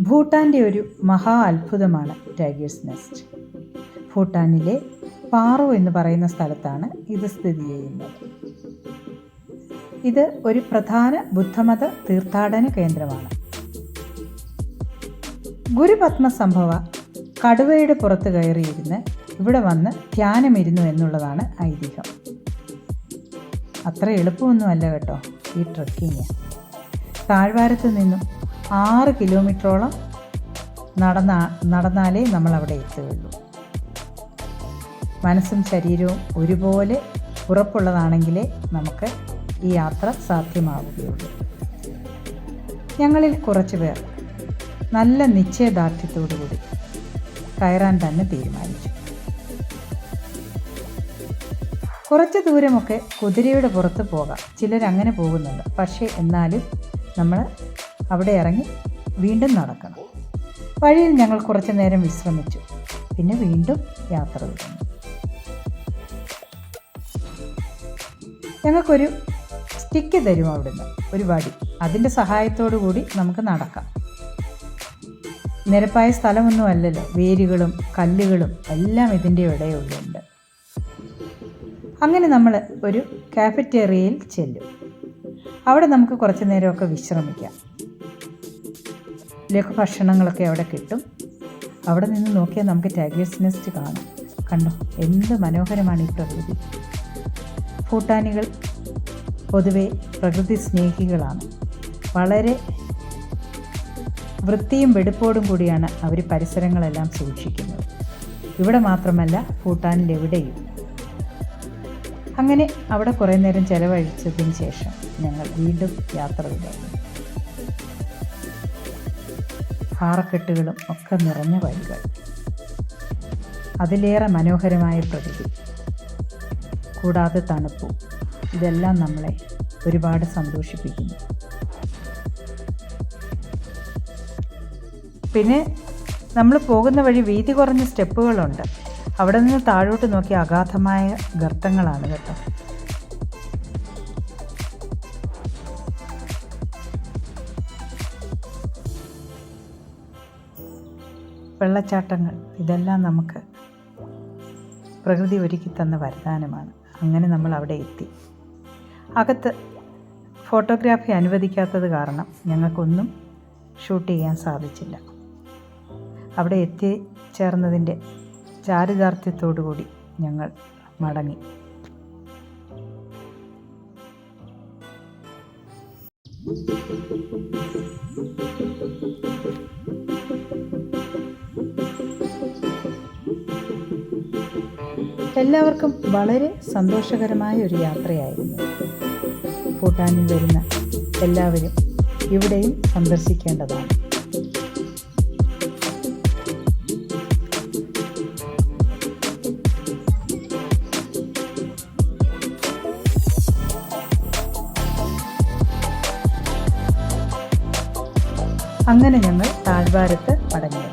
ഭൂട്ടാൻ്റെ ഒരു മഹാ അത്ഭുതമാണ് ടൈഗേഴ്സ് നെസ്റ്റ്. ഭൂട്ടാനിലെ പാറോ എന്ന് പറയുന്ന സ്ഥലത്താണ് ഇത് സ്ഥിതി ചെയ്യുന്നത്. ഇത് ഒരു പ്രധാന ബുദ്ധമത തീർത്ഥാടന കേന്ദ്രമാണ്. ഗുരുപത്മസംഭവ കടുവയുടെ പുറത്ത് കയറിയിരുന്ന് ഇവിടെ വന്ന് ധ്യാനമിരുന്നു എന്നുള്ളതാണ് ഐതിഹ്യം. അത്ര എളുപ്പമൊന്നുമല്ല കേട്ടോ ഈ ട്രക്കിങ്. താഴ്വാരത്ത് നിന്നും 6 കിലോമീറ്ററോളം നടന്നാലേ നമ്മളവിടെ എത്തുകയുള്ളൂ. മനസ്സും ശരീരവും ഒരുപോലെ ഉറപ്പുള്ളതാണെങ്കിലേ നമുക്ക് ഈ യാത്ര സാധ്യമാവുകയുള്ളൂ. ഞങ്ങളിൽ കുറച്ച് പേർ നല്ല നിശ്ചയദാർഢ്യത്തോടു കൂടി കയറാൻ തന്നെ തീരുമാനിച്ചു. കുറച്ച് ദൂരമൊക്കെ കുതിരയുടെ പുറത്ത് പോകാം, ചിലരങ്ങനെ പോകുന്നുണ്ട്. പക്ഷേ എന്നാലും നമ്മൾ അവിടെ ഇറങ്ങി വീണ്ടും നടക്കണം. വഴിയിൽ ഞങ്ങൾ കുറച്ച് നേരം വിശ്രമിച്ചു, പിന്നെ വീണ്ടും യാത്ര തുടങ്ങി. ഞങ്ങൾക്കൊരു സ്റ്റിക്ക് തരും അവിടുന്ന്, ഒരു വടി. അതിൻ്റെ സഹായത്തോടു കൂടി നമുക്ക് നടക്കാം. നിരപ്പായ സ്ഥലമൊന്നും അല്ലല്ലോ, വേരുകളും കല്ലുകളും എല്ലാം ഇതിൻ്റെ ഇടയിലുണ്ട്. അങ്ങനെ നമ്മൾ ഒരു കാഫറ്റേറിയയിൽ ചെല്ലും. അവിടെ നമുക്ക് കുറച്ച് നേരമൊക്കെ വിശ്രമിക്കാം. ലഘുഭക്ഷണങ്ങളൊക്കെ അവിടെ കിട്ടും. അവിടെ നിന്ന് നോക്കിയാൽ നമുക്ക് ടൈഗേഴ്സ് നെസ്റ്റ് കാണാം. കണ്ടോ, എന്ത് മനോഹരമാണ് ഈ പ്രകൃതി. ഭൂട്ടാനികൾ പൊതുവെ പ്രകൃതി സ്നേഹികളാണ്. വളരെ വൃത്തിയും വെടുപ്പോടും കൂടിയാണ് അവർ പരിസരങ്ങളെല്ലാം സൂക്ഷിക്കുന്നത്. ഇവിടെ മാത്രമല്ല, ഭൂട്ടാനിലെവിടെയും. അങ്ങനെ അവിടെ കുറേ നേരം ചെലവഴിച്ചതിന് ശേഷം ഞങ്ങൾ വീണ്ടും യാത്ര തുടങ്ങി. പാറക്കെട്ടുകളും ഒക്കെ നിറഞ്ഞ വഴികൾ, അതിലേറെ മനോഹരമായ പ്രകൃതി, കൂടാതെ തണുപ്പും, ഇതെല്ലാം നമ്മളെ ഒരുപാട് സന്തോഷിപ്പിക്കുന്നു. പിന്നെ നമ്മൾ പോകുന്ന വഴി വീതി കുറഞ്ഞ സ്റ്റെപ്പുകളുണ്ട്. അവിടെ നിന്ന് താഴോട്ട് നോക്കി അഗാധമായ ഗർത്തങ്ങളാണ് കേട്ടോ. വെള്ളച്ചാട്ടങ്ങൾ, ഇതെല്ലാം നമുക്ക് പ്രകൃതി ഒരുക്കി തന്ന വരദാനമാണ്. അങ്ങനെ നമ്മൾ അവിടെ എത്തി. അകത്ത് ഫോട്ടോഗ്രാഫി അനുവദിക്കാത്തത് കാരണം ഞങ്ങൾക്കൊന്നും ഷൂട്ട് ചെയ്യാൻ സാധിച്ചില്ല. അവിടെ എത്തിച്ചേർന്നതിൻ്റെ ചാരിതാർത്ഥ്യത്തോടുകൂടി ഞങ്ങൾ മടങ്ങി. എല്ലാവർക്കും വളരെ സന്തോഷകരമായ ഒരു യാത്രയായിരുന്നു. ഭൂട്ടാനിൽ വരുന്ന എല്ലാവരും ഇവിടെയും സന്ദർശിക്കേണ്ടതാണ്. അങ്ങനെ ഞങ്ങൾ താഴ്വാരത്ത് മടങ്ങി.